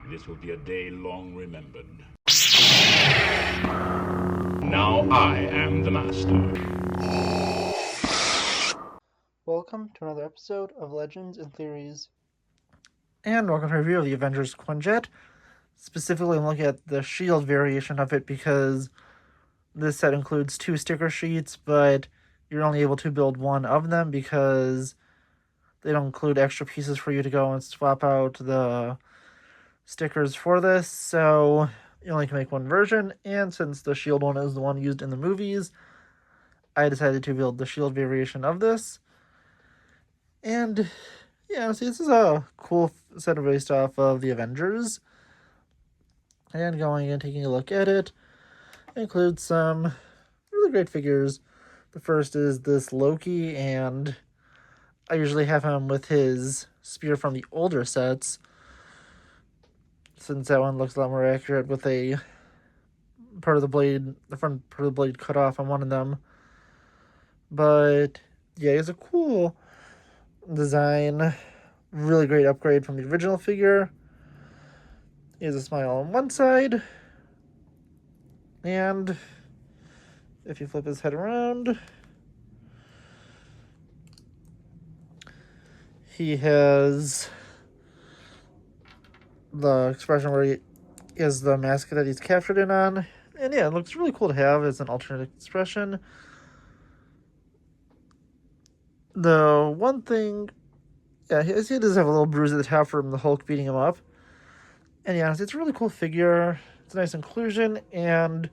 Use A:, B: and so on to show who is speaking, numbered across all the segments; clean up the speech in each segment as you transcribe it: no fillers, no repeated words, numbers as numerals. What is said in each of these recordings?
A: This will be a day long remembered. Now I am the master.
B: Welcome to another episode of Legends and Theories.
C: And welcome to a review of the Avengers Quinjet. Specifically, I'm looking at the shield variation of it because this set includes 2 sticker sheets, but you're only able to build one of them because they don't include extra pieces for you to go and swap out the stickers for this. So you only can make one version, and since the shield one is the one used in the movies, I decided to build the shield variation of this. And yeah, see, this is a cool set based off of the Avengers. And going and taking a look at it, includes some really great figures. The first is this Loki, and I usually have him with his spear from the older sets, since that one looks a lot more accurate with a part of the blade, the front part of the blade cut off on one of them. But yeah, it's a cool design, really great upgrade from the original figure. He has a smile on one side, and if you flip his head around, he has the expression where he has the mask that he's captured in on. And yeah, it looks really cool to have as an alternate expression. The one thing, yeah, he does have a little bruise at the top from the Hulk beating him up. And yeah, it's a really cool figure. It's a nice inclusion, and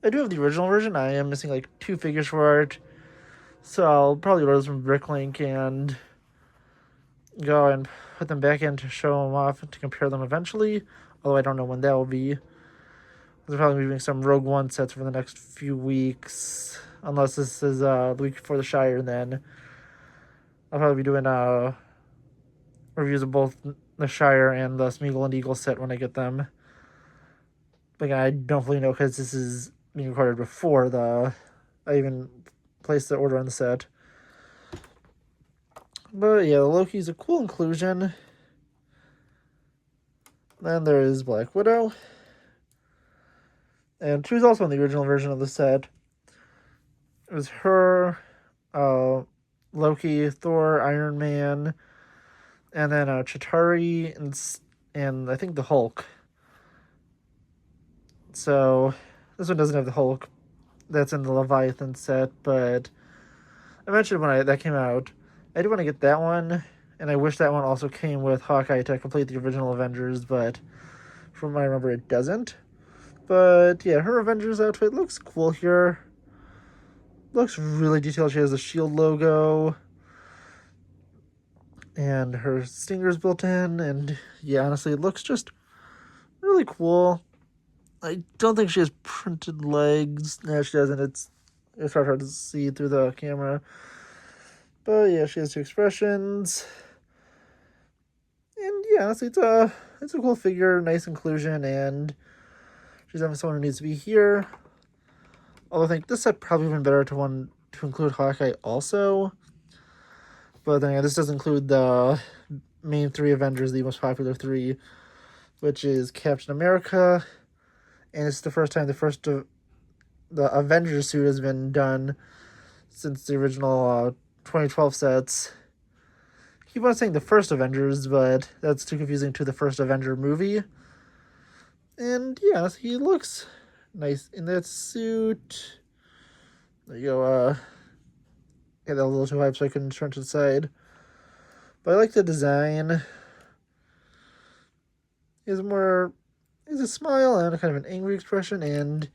C: I do have the original version. I am missing like 2 figures for it, so I'll probably order those from Bricklink and go and put them back in to show them off to compare them eventually. Although I don't know when that will be. They're probably moving some Rogue One sets for the next few weeks, unless this is the week before the Shire. Then I'll probably be doing reviews of both the Shire and the Smeagol and Eagle set when I get them. But again, I don't fully know because this is being recorded before I even placed the order on the set. But yeah, the Loki's a cool inclusion. Then there is Black Widow. And she was also in the original version of the set. It was her, Loki, Thor, Iron Man, and then Chitauri, and I think the Hulk. So this one doesn't have the Hulk. That's in the Leviathan set, but I mentioned when that came out, I do want to get that one, and I wish that one also came with Hawkeye to complete the original Avengers, but from what I remember, it doesn't. But yeah, her Avengers outfit looks cool here. Looks really detailed. She has the shield logo, and her stingers built in, and yeah, honestly, it looks just really cool. I don't think she has printed legs. No, she doesn't. It's hard to see through the camera. But yeah, she has 2 expressions. And yeah, honestly, it's a cool figure, nice inclusion, and she's definitely someone who needs to be here. Although I think this set probably would have been better to include Hawkeye also. But then yeah, this does include the main 3 Avengers, the most popular 3, which is Captain America. And it's the first time the Avengers suit has been done since the original 2012 sets. I keep on saying the first Avengers, but that's too confusing to the first Avenger movie. And yeah, he looks nice in that suit. There you go. Get that a little too high so I couldn't turn to the side. But I like the design. He has a smile and kind of an angry expression, and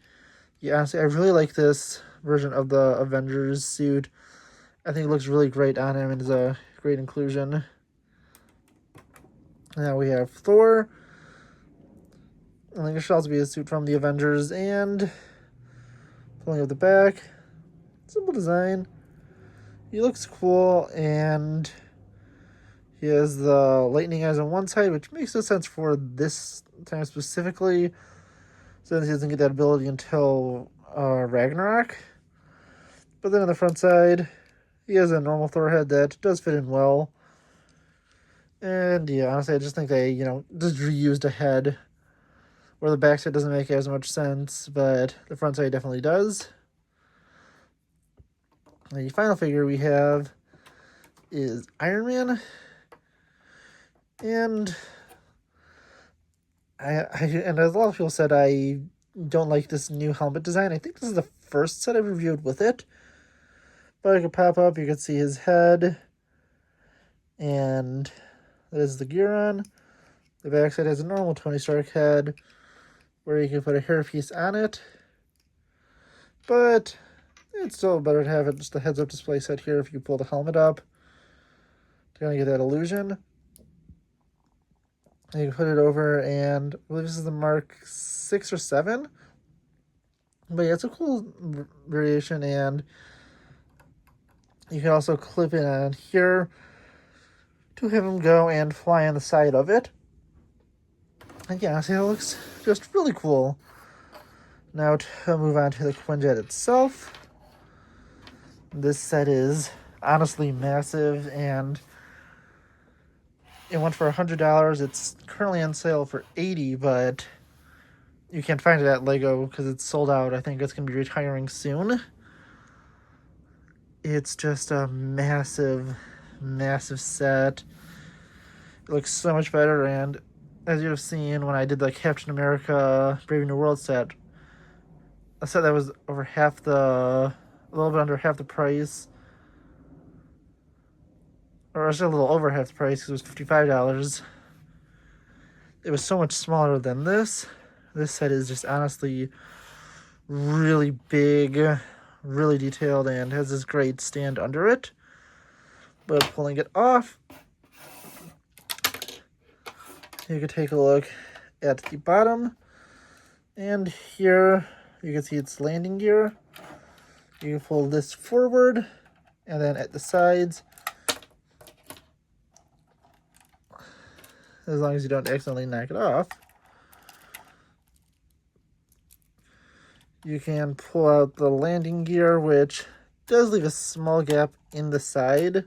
C: yeah, honestly, I really like this version of the Avengers suit. I think it looks really great on him and is a great inclusion. Now we have Thor. I think it should also be a suit from the Avengers, and pulling up the back. Simple design. He looks cool, and he has the lightning eyes on one side, which makes no sense for this time specifically, since he doesn't get that ability until Ragnarok. But then on the front side, he has a normal Thor head that does fit in well. And yeah, honestly, I just think they, just reused a head where the backside doesn't make as much sense, but the front side definitely does. And the final figure we have is Iron Man. And and as a lot of people said, I don't like this new helmet design. I think this is the first set I've reviewed with it. But I could pop up, you could see his head. And that is the gear on. The backside has a normal Tony Stark head where you can put a hairpiece on it. But it's still better to have it just a heads-up display set here if you pull the helmet up to kind of get that illusion. And you can put it over, and I believe this is the Mark 6 or 7. But yeah, it's a cool variation, and you can also clip it on here to have him go and fly on the side of it. And yeah, see, it looks just really cool. Now to move on to the Quinjet itself. This set is honestly massive, and it went for $100. It's currently on sale for $80, but you can't find it at Lego because it's sold out. I think it's going to be retiring soon. It's just a massive, massive set. It looks so much better, and as you have seen when I did the Captain America Brave New World set, a set that was over a little bit under half the price, or actually a little over half the price because it was $55. It was so much smaller than this. This set is just honestly really big, really detailed, and has this great stand under it. But pulling it off, you can take a look at the bottom, and here you can see its landing gear. You can pull this forward, and then at the sides, as long as you don't accidentally knock it off, you can pull out the landing gear, which does leave a small gap in the side.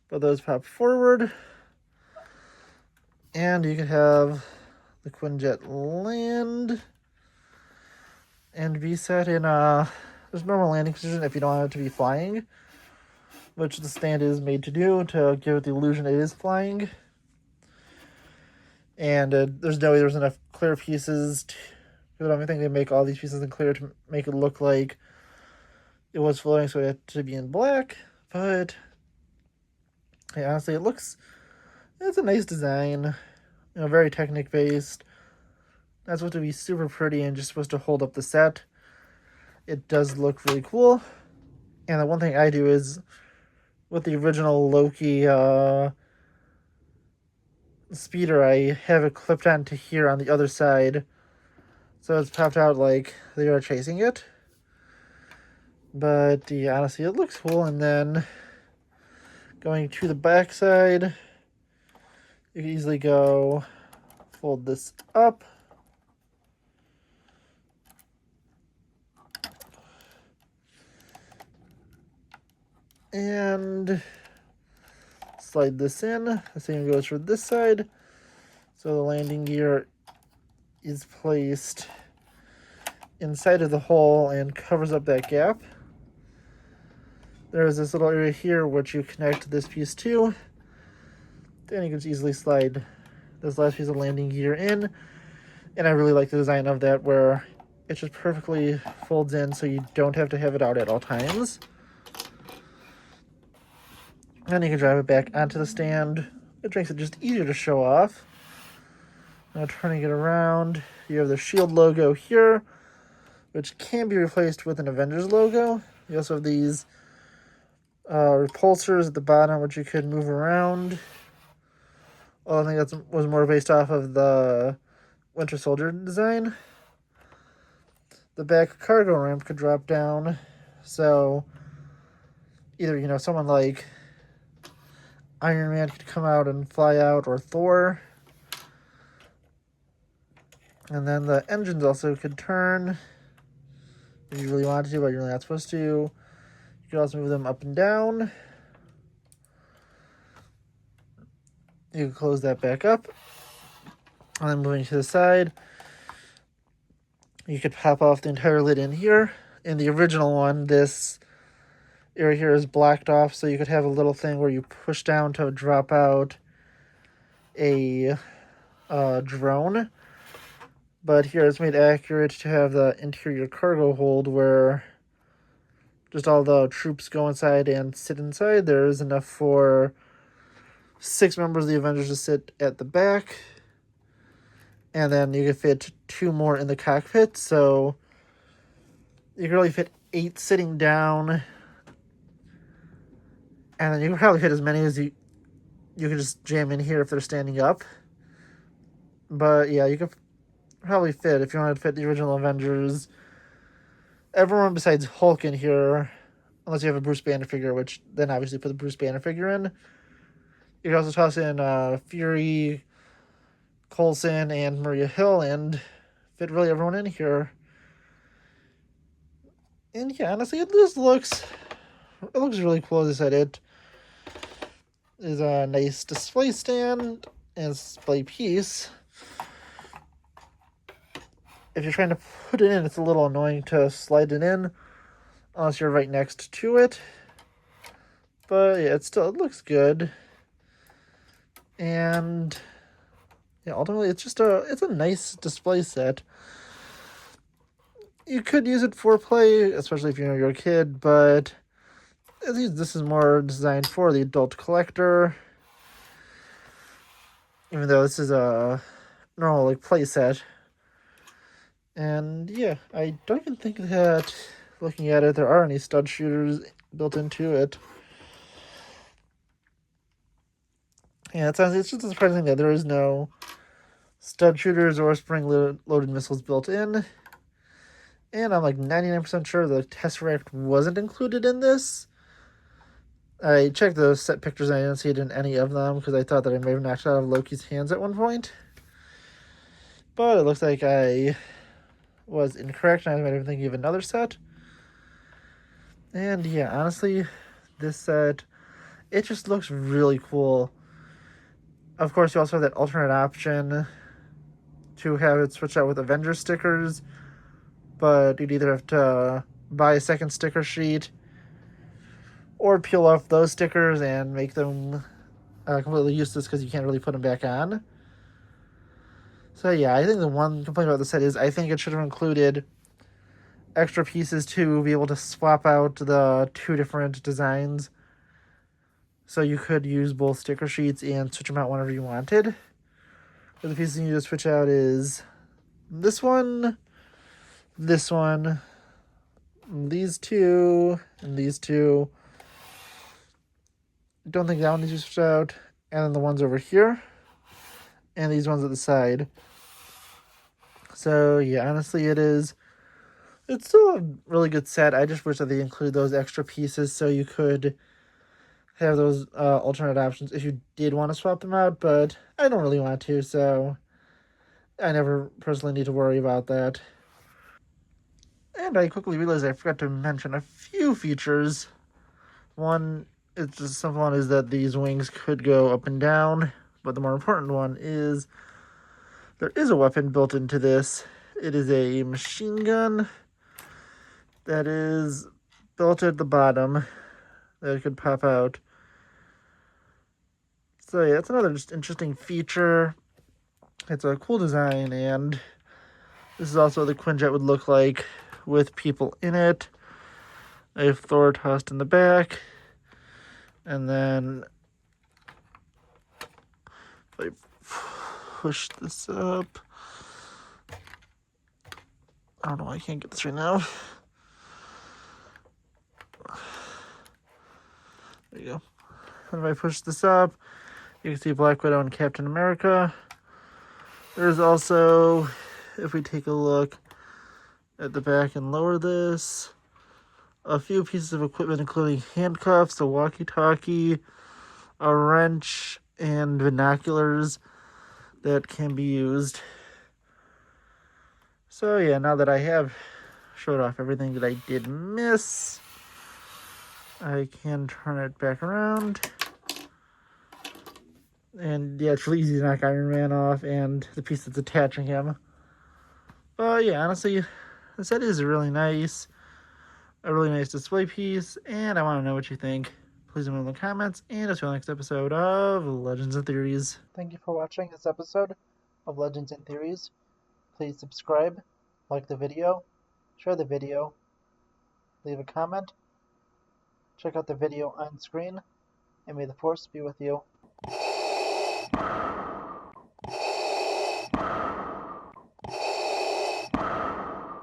C: But those pop forward, and you can have the Quinjet land and be set in just normal landing position if you don't want it to be flying, which the stand is made to do to give it the illusion it is flying. And there's no way there's enough clear pieces I don't think they make all these pieces in clear to make it look like it was floating, so it had to be in black. But yeah, honestly, it's a nice design, very Technic based. Not supposed to be super pretty and just supposed to hold up the set. It does look really cool. And the one thing I do is, with the original Loki speeder, I have it clipped onto here on the other side. So it's popped out like they are chasing it. But yeah, honestly, it looks cool. And then going to the back side, you can easily go fold this up. And slide this in. The same goes for this side. So the landing gear is placed inside of the hole and covers up that gap. There's this little area here which you connect this piece to. Then you can just easily slide this last piece of landing gear in. And I really like the design of that, where it just perfectly folds in so you don't have to have it out at all times. And you can drive it back onto the stand. It makes it just easier to show off. Now turning it around, you have the SHIELD logo here, which can be replaced with an Avengers logo. You also have these repulsors at the bottom, which you could move around. Well, I think that was more based off of the Winter Soldier design. The back cargo ramp could drop down, so either, someone like Iron Man could come out and fly out, or Thor. And then the engines also could turn if you really wanted to, but you're really not supposed to. You can also move them up and down. You can close that back up. And then moving to the side, you could pop off the entire lid in here. In the original one, this area here is blacked off, so you could have a little thing where you push down to drop out a drone. But here it's made accurate to have the interior cargo hold where just all the troops go inside and sit inside. There is enough for 6 members of the Avengers to sit at the back. And then you can fit 2 more in the cockpit, so you can really fit 8 sitting down. And then you can probably fit as many as you can just jam in here if they're standing up. But yeah, you could probably fit, if you want to fit the original Avengers, everyone besides Hulk in here, unless you have a Bruce Banner figure, which then obviously put the Bruce Banner figure in. You can also toss in Fury, Coulson, and Maria Hill, and fit really everyone in here. And yeah, honestly, it looks really cool. As I said, it is a nice display stand and display piece. If you're trying to put it in, it's a little annoying to slide it in unless you're right next to it. But yeah, it looks good. And yeah, ultimately it's a nice display set. You could use it for play, especially if you're a kid, but at least this is more designed for the adult collector. Even though this is a normal play set. And yeah, I don't even think that, looking at it, there are any stud shooters built into it. Yeah, it's just surprising that there is no stud shooters or spring-loaded missiles built in. And I'm 99% sure the Tesseract wasn't included in this. I checked the set pictures and I didn't see it in any of them because I thought that I may have knocked it out of Loki's hands at one point. But it looks like I was incorrect, and I might have been thinking of another set. And yeah, honestly, this set, it just looks really cool. Of course, you also have that alternate option to have it switch out with Avengers stickers, but you'd either have to buy a second sticker sheet or peel off those stickers and make them completely useless because you can't really put them back on. So yeah, I think the one complaint about the set is I think it should have included extra pieces to be able to swap out the 2 different designs. So you could use both sticker sheets and switch them out whenever you wanted. But the pieces you need to switch out is this one, these 2, and these 2. Don't think that one needs to switch out. And then the ones over here. And these ones at the side. So yeah, honestly it's still a really good set. I just wish that they included those extra pieces so you could have those alternate options if you did want to swap them out, but I don't really want to, so I never personally need to worry about that. And I quickly realized I forgot to mention a few features. One, it's just a simple one, is that these wings could go up and down, but the more important one is there is a weapon built into this. It is a machine gun that is built at the bottom that could pop out. So yeah, it's another just interesting feature. It's a cool design, and this is also what the Quinjet would look like with people in it. I have Thor tossed in the back, and then if I push this up, I don't know why I can't get this right now. There you go. And if I push this up, you can see Black Widow and Captain America. There's also, if we take a look at the back and lower this, a few pieces of equipment, including handcuffs, a walkie-talkie, a wrench, and binoculars that can be used. So yeah, now that I have showed off everything that I did miss, I can turn it back around. And yeah, it's really easy to knock Iron Man off and the piece that's attaching him. But yeah, honestly, the set is really nice. A really nice display piece, and I want to know what you think. Please leave in the comments, and until the next episode of Legends and Theories.
B: Thank you for watching this episode of Legends and Theories. Please subscribe, like the video, share the video, leave a comment, check out the video on screen, and may the Force be with you.